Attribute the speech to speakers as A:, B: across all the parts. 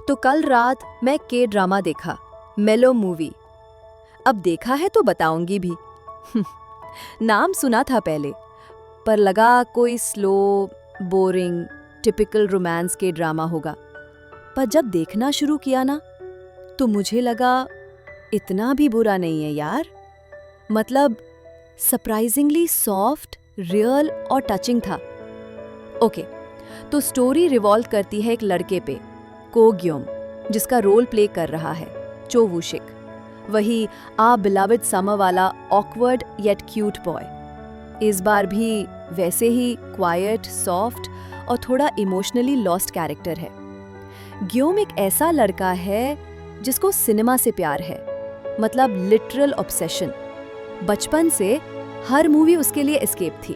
A: तो कल रात मैं के ड्रामा देखा, मेलो मूवी। अब देखा है तो बताऊंगी भी। नाम सुना था पहले, पर लगा कोई स्लो, बोरिंग, टिपिकल रोमांस के ड्रामा होगा। पर जब देखना शुरू किया ना, तो मुझे लगा इतना भी बुरा नहीं है यार। मतलब सरप्राइजिंगली सॉफ्ट, रियल और टचिंग था। ओके, तो स्टोरी रिवॉल्व करती है एक लड़के पे, को ग्योम, जिसका रोल प्ले कर रहा है चो वू शिक, वही आ बिलवड समर वाला ऑकवर्ड येट क्यूट बॉय। इस बार भी वैसे ही क्वाइट, सॉफ्ट और थोड़ा इमोशनली लॉस्ट कैरेक्टर है। ग्योम एक ऐसा लड़का है जिसको सिनेमा से प्यार है, मतलब लिटरल ऑब्सेशन। बचपन से हर मूवी उसके लिए एस्केप थी,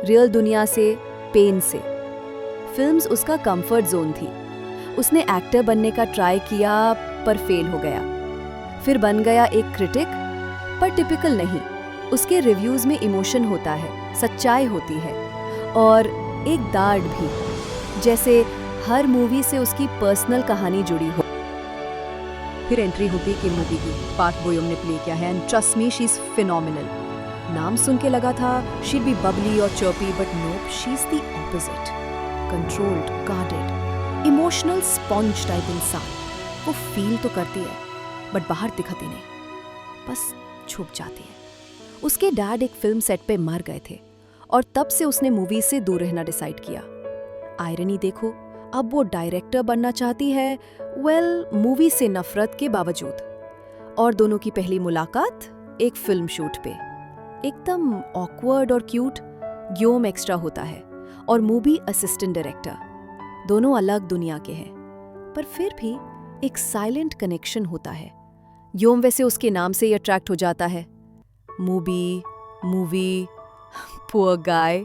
A: रियल दुनिया से, पेन से। फिल्म्स उसका कंफर्ट जोन थी। उसने एक्टर बनने का ट्राई किया पर फेल हो गया। फिर बन गया एक क्रिटिक, पर टिपिकल नहीं। उसके रिव्यूज में इमोशन होता है, सच्चाई होती है और एक दार्ड भी, जैसे हर मूवी से उसकी पर्सनल कहानी जुड़ी हो। फिर एंट्री होती कि मूवी की पार्क बोयम ने प्ले किया है and trust me she is phenomenal. नाम सुन के लगा था शी बी बबली और chirpy, but nope, she is the opposite. Controlled, guarded, emotional sponge type इंसान। वो फील तो करती है बट बाहर दिखती नहीं, बस छुप जाती है। उसके डैड एक फिल्म सेट पे मर गए थे और तब से उसने मूवी से दूर रहना डिसाइड किया। आयरनी देखो, अब वो डायरेक्टर बनना चाहती है, मूवी से नफरत के बावजूद। और दोनों की पहली मुलाकात एक फिल्म शूट पे। एकदम ऑकवर्ड और क्यूट। ग्योम एक्स्ट्रा होता है और मूवी असिस्टेंट डायरेक्टर। दोनों अलग दुनिया के हैं, पर फिर भी एक साइलेंट कनेक्शन होता है। ग्योम वैसे उसके नाम से ही अट्रैक्ट हो जाता है। Movie, poor guy.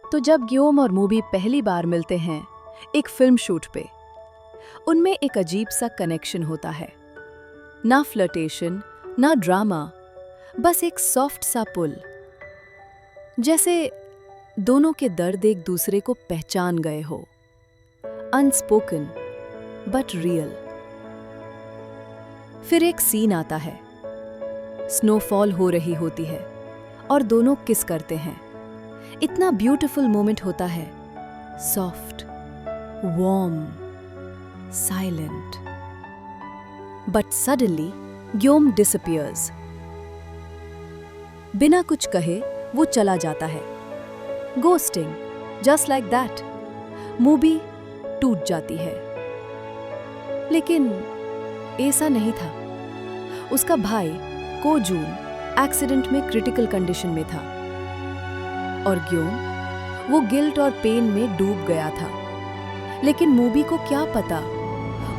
A: तो जब ग्योम और मूवी पहली बार मिलते हैं एक फिल्म शूट पे, उनमें एक अजीब सा कनेक्शन होता है। ना फ्लर्टेशन, ना ड्रामा, बस एक सॉफ्ट सा पुल। जैसे दोनों के दर्द एक दूसरे को पहचान गए हो। Unspoken but real. फिर एक सीन आता है, स्नोफॉल हो रही होती है और दोनों किस करते हैं। इतना ब्यूटीफुल मोमेंट होता है, soft, warm, silent. But suddenly Guillaume disappears. बिना कुछ कहे वो चला जाता है। Ghosting, just like that. Movie टूट जाती है। लेकिन ऐसा नहीं था। उसका भाई को जून एक्सीडेंट में क्रिटिकल कंडीशन में था और ग्योम वो गिल्ट और पेन में डूब गया था। लेकिन मूवी को क्या पता,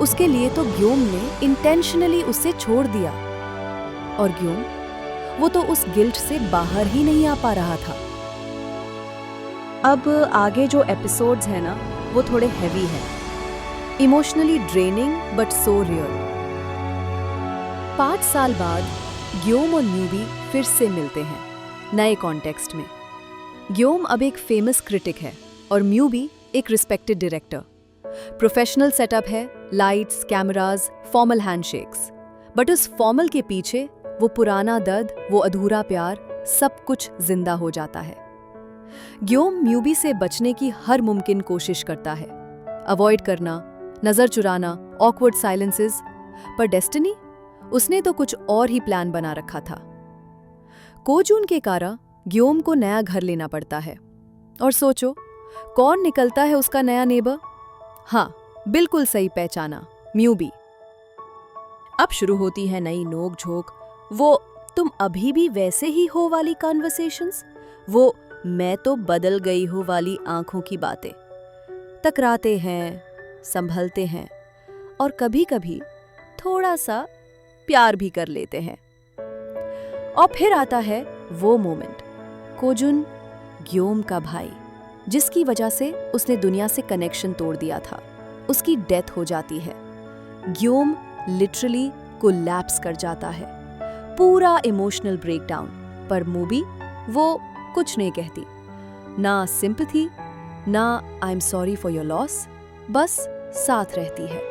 A: उसके लिए तो ग्योम ने इंटेंशनली उसे छोड़ दिया। और ग्योम, वो तो उस गिल्ट से बाहर ही नहीं आ पा रहा था। अब आगे जो एपिसोड्स हैं ना, वो थोड़े हैवी हैं, emotionally draining but so real. 5 साल बाद ग्योम और न्यूबी फिर से मिलते हैं, नए कॉन्टेक्स्ट में। ग्योम अब एक फेमस क्रिटिक है और म्यूबी एक रिस्पेक्टेड डायरेक्टर। प्रोफेशनल सेटअप है, lights, cameras, formal handshakes. But उस फॉर्मल के पीछे वो पुराना दर्द, वो अधूरा प्यार, सब कुछ जिंदा हो जाता है। ग्योम म्यूबी से बचने की हर मुमकिन कोशिश करता है, अवॉइड करना, नजर चुराना, ऑकवर्ड साइलेंसेस। पर डेस्टिनी, उसने तो कुछ और ही प्लान बना रखा था। कोजून के कारण ग्योम को नया घर लेना पड़ता है। और सोचो, कौन निकलता है उसका नया नेबर? हाँ, बिल्कुल सही पहचाना, म्यूबी। अब शुरू होती है नई नोक झोंक। वो तुम अभी भी वैसे ही हो वाली कॉन्वर्सेशंस, वो मैं तो बदल गई हूं वाली आंखों की बातें। टकराते हैं, संभलते हैं और कभी कभी थोड़ा सा प्यार भी कर लेते हैं। और फिर आता है वो मोमेंट, कोजुन, ग्योम का भाई, जिसकी वजह से उसने दुनिया से कनेक्शन तोड़ दिया था, उसकी डेथ हो जाती है। ग्योम लिटरली कोलैप्स कर जाता है, पूरा इमोशनल ब्रेकडाउन। पर मूवी वो कुछ नहीं कहती, ना सिंपैथी, ना I am sorry for your loss, बस साथ रहती है।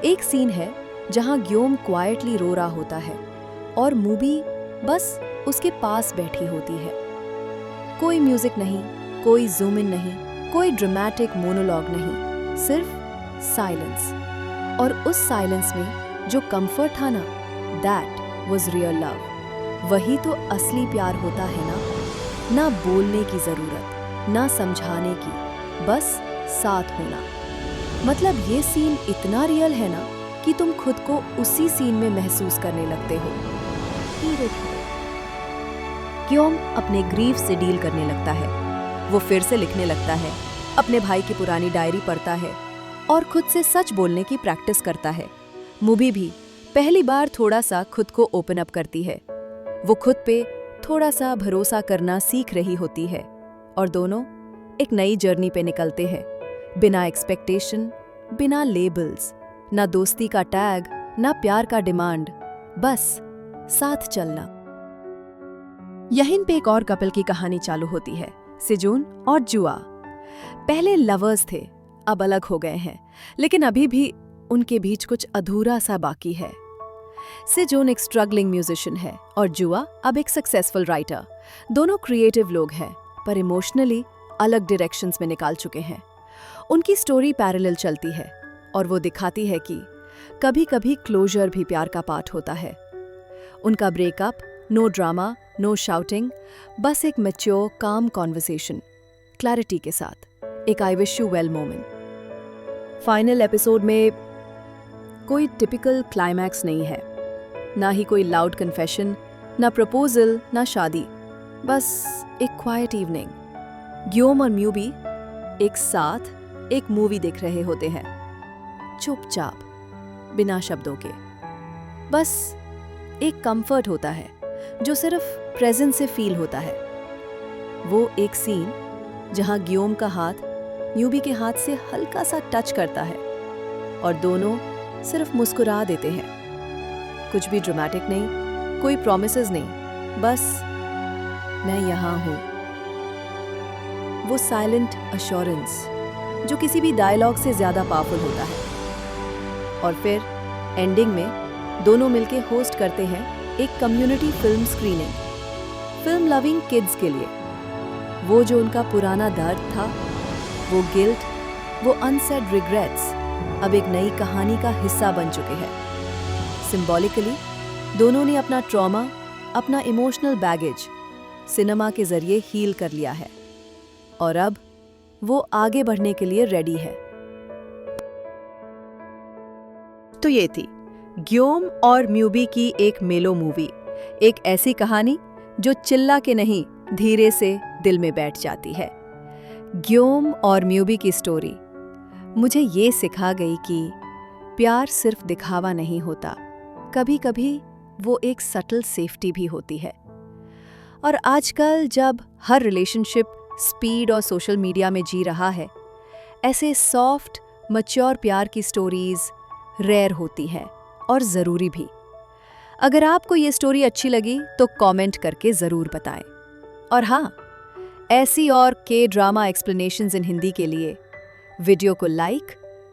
A: एक सीन है जहां ग्योम क्वाइटली रो रहा होता है और मूबी बस उसके पास बैठी होती है। कोई म्यूजिक नहीं, कोई जूम इन नहीं, कोई ड्रामेटिक मोनोलॉग नहीं, सिर्फ साइलेंस। और उस साइलेंस में जो कंफर्ट था ना, दैट वाज रियल लव। वही तो असली प्यार होता है ना बोलने की जरूरत, ना समझाने की, बस साथ होना। मतलब ये सीन इतना रियल है ना कि तुम खुद को उसी सीन में महसूस करने लगते हो। ग्योम अपने ग्रीफ से डील करने लगता है। वो फिर से लिखने लगता है, अपने भाई की पुरानी डायरी पढ़ता है और खुद से सच बोलने की प्रैक्टिस करता है। मूबी भी पहली बार थोड़ा सा खुद को ओपन अप करती है। वो खुद पे थोड़ा सा भरोसा करना सीख रही होती है और दोनों एक नई जर्नी पे निकलते हैं, बिना एक्सपेक्टेशन, बिना लेबल्स, ना दोस्ती का टैग, ना प्यार का डिमांड, बस साथ चलना। यहीं पे एक और कपल की कहानी चालू होती है, सेजून और जुआ। पहले लवर्स थे, अब अलग हो गए हैं, लेकिन अभी भी उनके बीच कुछ अधूरा सा बाकी है। सेजून एक स्ट्रगलिंग म्यूजिशियन है और जुआ अब एक सक्सेसफुल राइटर। दोनों क्रिएटिव लोग हैं, पर इमोशनली अलग डायरेक्शंस में निकाल चुके हैं। उनकी स्टोरी पैरेलल चलती है और वो दिखाती है कि कभी-कभी क्लोजर भी प्यार का पार्ट होता है। उनका breakup, no drama, no shouting, बस एक मैच्योर काम कॉन्वर्सेशन, क्लैरिटी के साथ, एक I wish you well moment. Final episode में कोई टिपिकल क्लाइमैक्स नहीं है, ना ही कोई लाउड कन्फेशन, ना प्रपोजल, ना शादी, बस एक क्वाइट इवनिंग। ग्योम और म्यूबी एक साथ एक मूवी देख रहे होते हैं, चुपचाप, बिना शब्दों के। बस एक कंफर्ट होता है जो सिर्फ प्रेजेंस से फील होता है। वो एक सीन जहां ग्योम का हाथ म्यूबी के हाथ से हल्का सा टच करता है और दोनों सिर्फ मुस्कुरा देते हैं। कुछ भी ड्रामेटिक नहीं, कोई प्रॉमिसेस नहीं, बस मैं यहाँ हूँ। वो साइलेंट अश्योरेंस जो किसी भी डायलॉग से ज्यादा पावरफुल होता है। और फिर एंडिंग में दोनों मिलके होस्ट करते हैं एक community film screening, film loving kids के लिए। वो जो उनका पुराना दर्द था, वो गिल्ट, वो अनसेड रिग्रेट्स अब एक नई कहानी का हिस्सा बन चुके हैं। सिंबॉलिकली दोनों ने अपना ट्रॉमा, अपना इमोशनल बैगेज सिनेमा के जरिए हील कर लिया है और अब वो आगे बढ़ने के लिए रेडी है। तो ये थी ग्योम और म्यूबी की एक मेलो मूवी, एक ऐसी कहानी जो चिल्ला के नहीं, धीरे से दिल में बैठ जाती है। ग्योम और म्यूबी की स्टोरी मुझे ये सिखा गई कि प्यार सिर्फ दिखावा नहीं होता, कभी कभी वो एक सटल सेफ्टी भी होती है। और आजकल जब हर रिलेशनशिप स्पीड और सोशल मीडिया में जी रहा है, ऐसे सॉफ्ट मैच्योर प्यार की स्टोरीज रेयर होती हैं और ज़रूरी भी। अगर आपको ये स्टोरी अच्छी लगी तो कमेंट करके ज़रूर बताएं। और हाँ, ऐसी और के ड्रामा एक्सप्लेनेशंस इन हिंदी के लिए वीडियो को लाइक,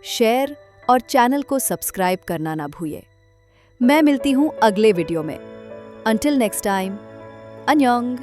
A: शेयर और चैनल को सब्सक्राइब करना ना भूलिए। मैं मिलती हूँ अगले वीडियो में। Until next time, अन्योंग।